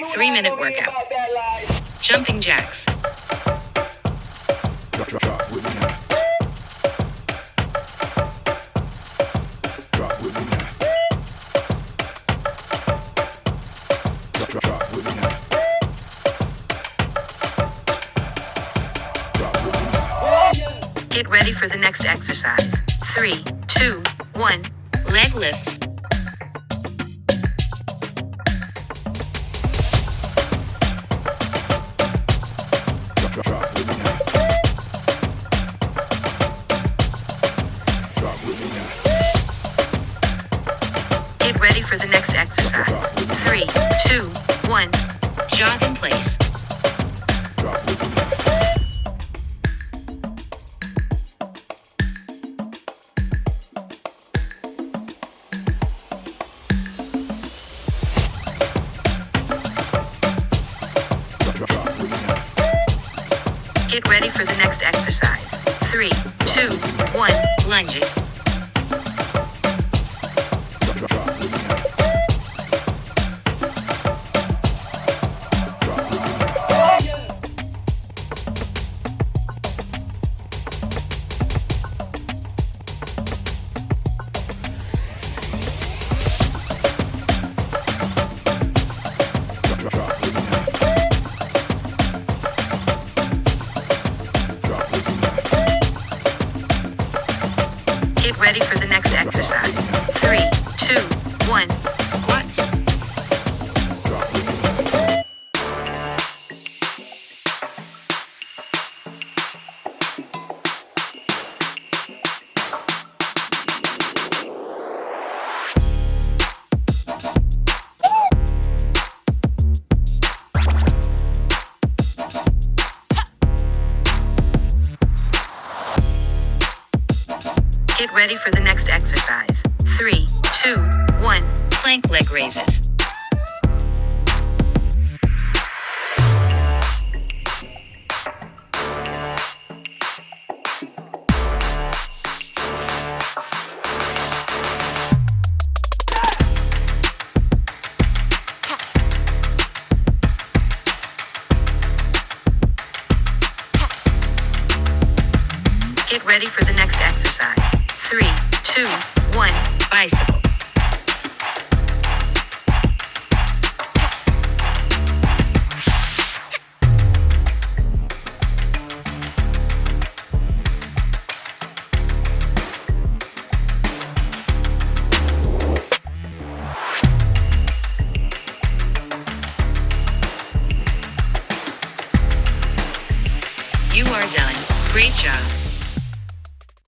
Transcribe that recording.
3-minute workout. Jumping jacks. Drop with me now. Drop with me now. Drop with me now. Drop with me now. Get ready for the next exercise. 3, 2, 1. Leg lifts. Drop with me now. Drop with me now. Get ready for the next exercise. 3, 2, 1. Jog in place. Drop with me now. Get ready for the next exercise. 3, 2, 1. Lunges. Get ready for the next exercise. 3, 2, 1. Squats. Get ready for the next exercise. 3, 2, 1. Plank leg raises. Get ready for the next exercise. 3, 2, 1. Bicycle. You are done. Great job.